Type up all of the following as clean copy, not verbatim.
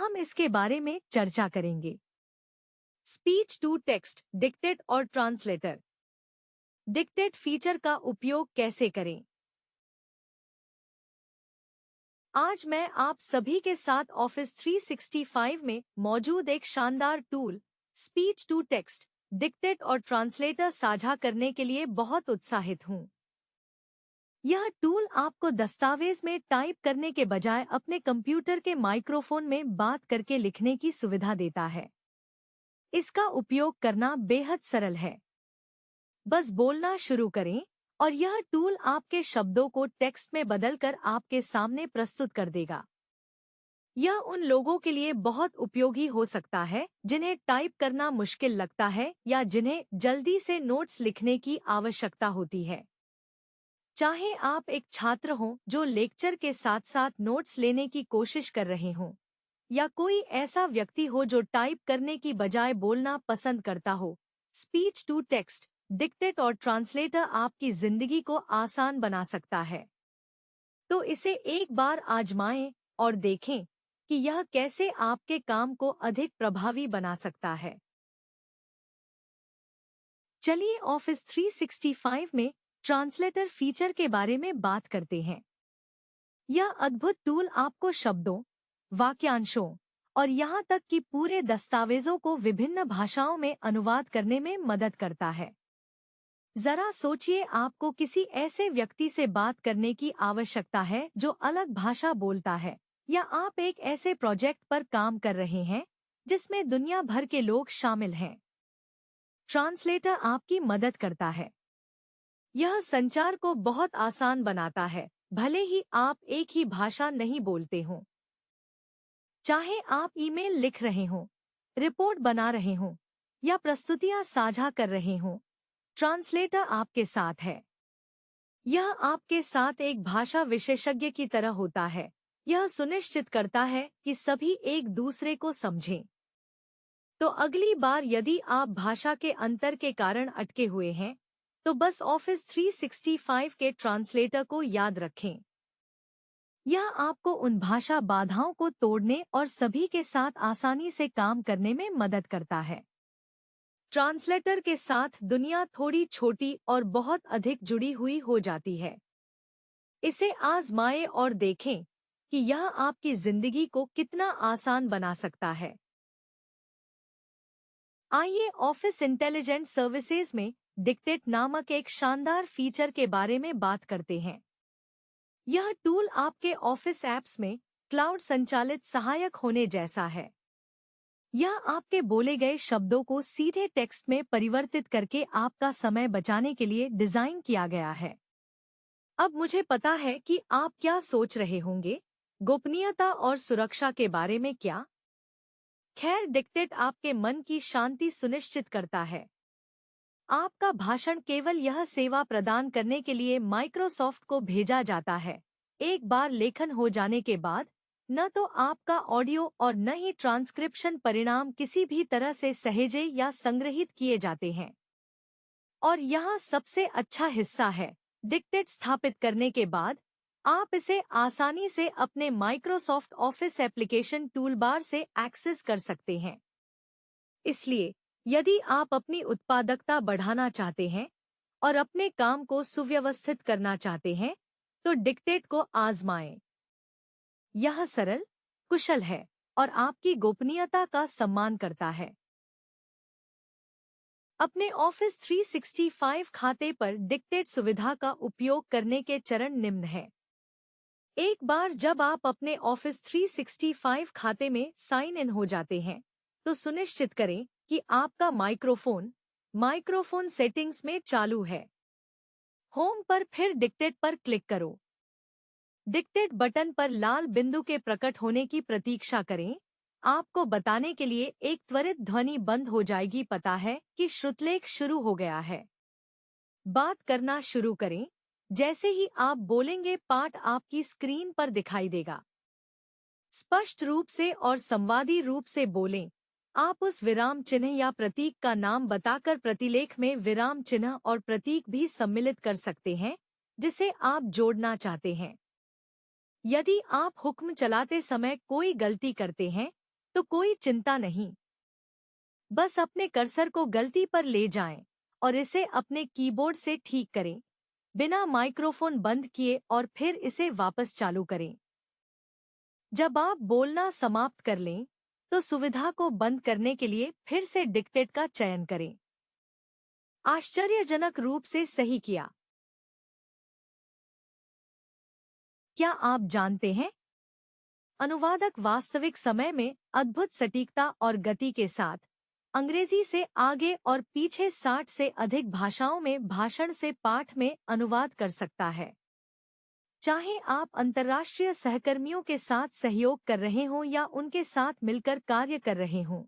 हम इसके बारे में चर्चा करेंगे। स्पीच टू टेक्स्ट, डिक्टेट और ट्रांसलेटर। डिक्टेट फीचर का उपयोग कैसे करें? आज मैं आप सभी के साथ ऑफिस 365 में मौजूद एक शानदार tool speech to text, dictate और ट्रांसलेटर साझा करने के लिए बहुत उत्साहित हूँ। यह टूल आपको दस्तावेज में टाइप करने के बजाय अपने कंप्यूटर के माइक्रोफोन में बात करके लिखने की सुविधा देता है। इसका उपयोग करना बेहद सरल है। बस बोलना शुरू करें और यह टूल आपके शब्दों को टेक्स्ट में बदलकर आपके सामने प्रस्तुत कर देगा। यह उन लोगों के लिए बहुत उपयोगी हो सकता है जिन्हें टाइप करना मुश्किल लगता है या जिन्हें जल्दी से नोट्स लिखने की आवश्यकता होती है। चाहे आप एक छात्र हों जो लेक्चर के साथ साथ नोट्स लेने की कोशिश कर रहे हों, या कोई ऐसा व्यक्ति हो जो टाइप करने की बजाय बोलना पसंद करता हो, स्पीच टू टेक्स्ट, डिक्टेट और ट्रांसलेटर आपकी जिंदगी को आसान बना सकता है। तो इसे एक बार आजमाएं और देखें कि यह कैसे आपके काम को अधिक प्रभावी बना सकता है। चलिए ऑफिस 365 में ट्रांसलेटर फीचर के बारे में बात करते हैं। यह अद्भुत टूल आपको शब्दों, वाक्यांशों और यहाँ तक कि पूरे दस्तावेजों को विभिन्न भाषाओं में अनुवाद करने में मदद करता है। जरा सोचिए, आपको किसी ऐसे व्यक्ति से बात करने की आवश्यकता है जो अलग भाषा बोलता है, या आप एक ऐसे प्रोजेक्ट पर काम कर रहे हैं जिसमें दुनिया भर के लोग शामिल हैं। ट्रांसलेटर आपकी मदद करता है। यह संचार को बहुत आसान बनाता है, भले ही आप एक ही भाषा नहीं बोलते हों। चाहे आप ईमेल लिख रहे हों, रिपोर्ट बना रहे हों या प्रस्तुतियां साझा कर रहे हों, ट्रांसलेटर आपके साथ है। यह आपके साथ एक भाषा विशेषज्ञ की तरह होता है। यह सुनिश्चित करता है कि सभी एक दूसरे को समझें। तो अगली बार यदि आप भाषा के अंतर के कारण अटके हुए हैं, तो बस ऑफिस 365 के ट्रांसलेटर को याद रखें। यह आपको उन भाषा बाधाओं को तोड़ने और सभी के साथ आसानी से काम करने में मदद करता है। ट्रांसलेटर के साथ दुनिया थोड़ी छोटी और बहुत अधिक जुड़ी हुई हो जाती है। इसे आजमाएं और देखें कि यह आपकी जिंदगी को कितना आसान बना सकता है। आइए ऑफिस इंटेलिजेंट सर्विसेज में डिक्टेट नामक एक शानदार फीचर के बारे में बात करते हैं। यह टूल आपके ऑफिस ऐप्स में क्लाउड संचालित सहायक होने जैसा है। यह आपके बोले गए शब्दों को सीधे टेक्स्ट में परिवर्तित करके आपका समय बचाने के लिए डिजाइन किया गया है। अब मुझे पता है कि आप क्या सोच रहे होंगे, गोपनीयता और सुरक्षा के बारे में क्या? खैर, डिक्टेट आपके मन की शांति सुनिश्चित करता है। आपका भाषण केवल यह सेवा प्रदान करने के लिए माइक्रोसॉफ्ट को भेजा जाता है। एक बार लेखन हो जाने के बाद न तो आपका ऑडियो और न ही ट्रांसक्रिप्शन परिणाम किसी भी तरह से सहेजे या संग्रहित किए जाते हैं। और यहाँ सबसे अच्छा हिस्सा है, डिक्टेट स्थापित करने के बाद आप इसे आसानी से अपने माइक्रोसॉफ्ट ऑफिस एप्लीकेशन टूलबार से एक्सेस कर सकते हैं। इसलिए यदि आप अपनी उत्पादकता बढ़ाना चाहते हैं और अपने काम को सुव्यवस्थित करना चाहते हैं, तो डिक्टेट को आजमाएं। यह सरल, कुशल है और आपकी गोपनीयता का सम्मान करता है। अपने ऑफिस 365 खाते पर डिक्टेट सुविधा का उपयोग करने के चरण निम्न हैं। एक बार जब आप अपने ऑफिस 365 खाते में साइन इन हो जाते हैं, तो सुनिश्चित करें कि आपका माइक्रोफोन सेटिंग्स में चालू है। होम पर फिर डिक्टेट पर क्लिक करो। डिक्टेट बटन पर लाल बिंदु के प्रकट होने की प्रतीक्षा करें। आपको बताने के लिए एक त्वरित ध्वनि बंद हो जाएगी। पता है कि श्रुतलेख शुरू हो गया है। बात करना शुरू करें। जैसे ही आप बोलेंगे, पाठ आपकी स्क्रीन पर दिखाई देगा। स्पष्ट रूप से और संवादी रूप से बोलें। आप उस विराम चिन्ह या प्रतीक का नाम बताकर प्रतिलेख में विराम चिन्ह और प्रतीक भी सम्मिलित कर सकते हैं जिसे आप जोड़ना चाहते हैं। यदि आप हुक्म चलाते समय कोई गलती करते हैं तो कोई चिंता नहीं। बस अपने कर्सर को गलती पर ले जाएं और इसे अपने कीबोर्ड से ठीक करें, बिना माइक्रोफोन बंद किए, और फिर इसे वापस चालू करें। जब आप बोलना समाप्त कर लें, तो सुविधा को बंद करने के लिए फिर से डिक्टेट का चयन करें। आश्चर्यजनक रूप से सही किया। क्या आप जानते हैं, अनुवादक वास्तविक समय में अद्भुत सटीकता और गति के साथ अंग्रेजी से आगे और पीछे 60 से अधिक भाषाओं में भाषण से पाठ में अनुवाद कर सकता है। चाहे आप अंतर्राष्ट्रीय सहकर्मियों के साथ सहयोग कर रहे हों या उनके साथ मिलकर कार्य कर रहे हों,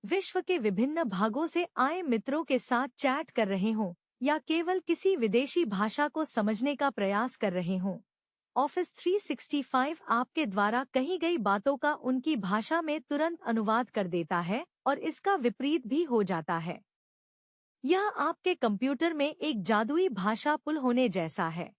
विश्व के विभिन्न भागों से आए मित्रों के साथ चैट कर रहे हों, या केवल किसी विदेशी भाषा को समझने का प्रयास कर रहे हों, ऑफिस 365 आपके द्वारा कही गई बातों का उनकी भाषा में तुरंत अनुवाद कर देता है, और इसका विपरीत भी हो जाता है। यह आपके कंप्यूटर में एक जादुई भाषा पुल होने जैसा है।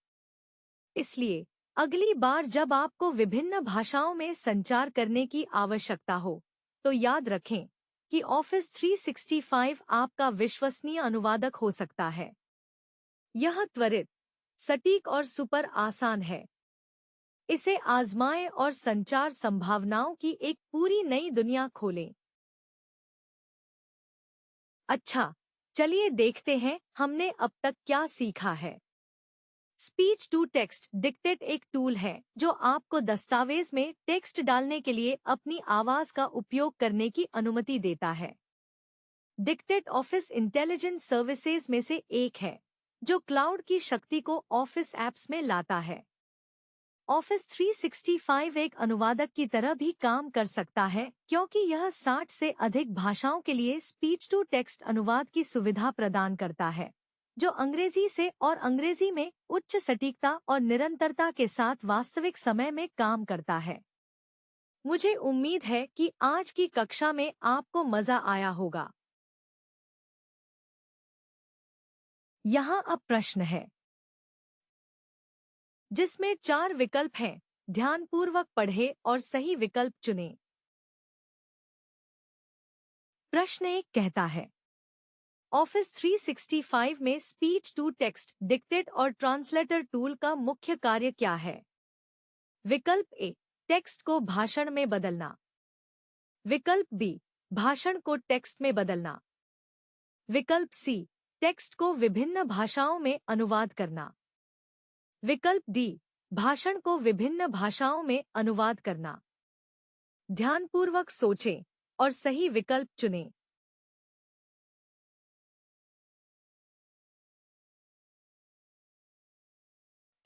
इसलिए अगली बार जब आपको विभिन्न भाषाओं में संचार करने की आवश्यकता हो, तो याद रखें कि ऑफिस 365 आपका विश्वसनीय अनुवादक हो सकता है। यह त्वरित, सटीक और सुपर आसान है। इसे आजमाएं और संचार संभावनाओं की एक पूरी नई दुनिया खोलें। अच्छा, चलिए देखते हैं हमने अब तक क्या सीखा है। स्पीच टू टेक्स्ट डिक्टेट एक टूल है जो आपको दस्तावेज में टेक्स्ट डालने के लिए अपनी आवाज का उपयोग करने की अनुमति देता है। डिक्टेट ऑफिस इंटेलिजेंस सर्विसेज में से एक है जो क्लाउड की शक्ति को ऑफिस ऐप्स में लाता है। ऑफिस 365 एक अनुवादक की तरह भी काम कर सकता है, क्योंकि यह 60 से अधिक भाषाओं के लिए स्पीच टू टेक्स्ट अनुवाद की सुविधा प्रदान करता है, जो अंग्रेजी से और अंग्रेजी में उच्च सटीकता और निरंतरता के साथ वास्तविक समय में काम करता है। मुझे उम्मीद है कि आज की कक्षा में आपको मजा आया होगा। यहाँ अब प्रश्न है, जिसमें 4 विकल्प हैं। ध्यानपूर्वक पढ़ें और सही विकल्प चुनें। प्रश्न 1 कहता है, ऑफिस 365 में स्पीच टू टेक्स्ट डिक्टेट और ट्रांसलेटर टूल का मुख्य कार्य क्या है? विकल्प ए, टेक्स्ट को भाषण में बदलना। विकल्प बी, भाषण को टेक्स्ट में बदलना। विकल्प सी, टेक्स्ट को विभिन्न भाषाओं में अनुवाद करना। विकल्प डी, भाषण को विभिन्न भाषाओं में अनुवाद करना। ध्यानपूर्वक सोचें और सही विकल्प चुनें।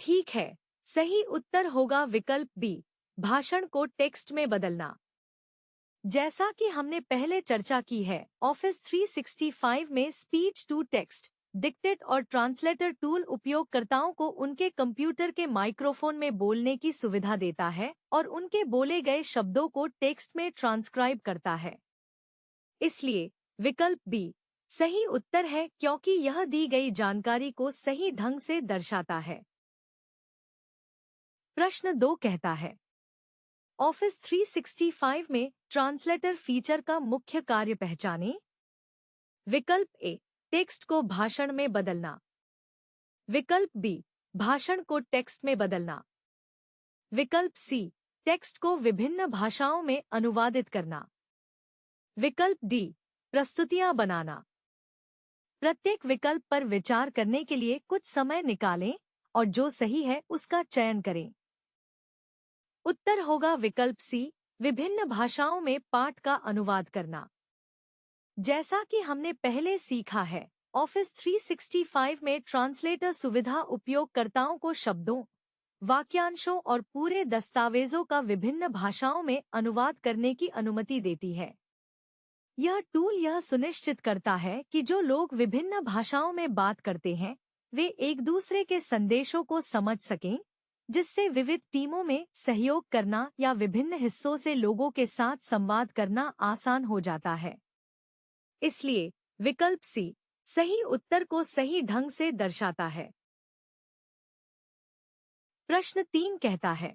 ठीक है, सही उत्तर होगा विकल्प बी, भाषण को टेक्स्ट में बदलना। जैसा कि हमने पहले चर्चा की है, ऑफिस 365 में स्पीच टू टेक्स्ट डिक्टेट और ट्रांसलेटर टूल उपयोगकर्ताओं को उनके कंप्यूटर के माइक्रोफोन में बोलने की सुविधा देता है और उनके बोले गए शब्दों को टेक्स्ट में ट्रांसक्राइब करता है। इसलिए विकल्प बी सही उत्तर है, क्योंकि यह दी गई जानकारी को सही ढंग से दर्शाता है। प्रश्न 2 कहता है, ऑफिस 365 में ट्रांसलेटर फीचर का मुख्य कार्य पहचानें। विकल्प ए, टेक्स्ट को भाषण में बदलना। विकल्प बी, भाषण को टेक्स्ट में बदलना। विकल्प सी, टेक्स्ट को विभिन्न भाषाओं में अनुवादित करना। विकल्प डी, प्रस्तुतियां बनाना। प्रत्येक विकल्प पर विचार करने के लिए कुछ समय निकालें और जो सही है उसका चयन करें। उत्तर होगा विकल्प सी, विभिन्न भाषाओं में पाठ का अनुवाद करना। जैसा कि हमने पहले सीखा है, ऑफिस 365 में ट्रांसलेटर सुविधा उपयोगकर्ताओं को शब्दों, वाक्यांशों और पूरे दस्तावेजों का विभिन्न भाषाओं में अनुवाद करने की अनुमति देती है। यह टूल यह सुनिश्चित करता है कि जो लोग विभिन्न भाषाओं में बात करते हैं, वे एक दूसरे के संदेशों को समझ सकें, जिससे विविध टीमों में सहयोग करना या विभिन्न हिस्सों से लोगों के साथ संवाद करना आसान हो जाता है। इसलिए विकल्प सी सही उत्तर को सही ढंग से दर्शाता है। प्रश्न 3 कहता है,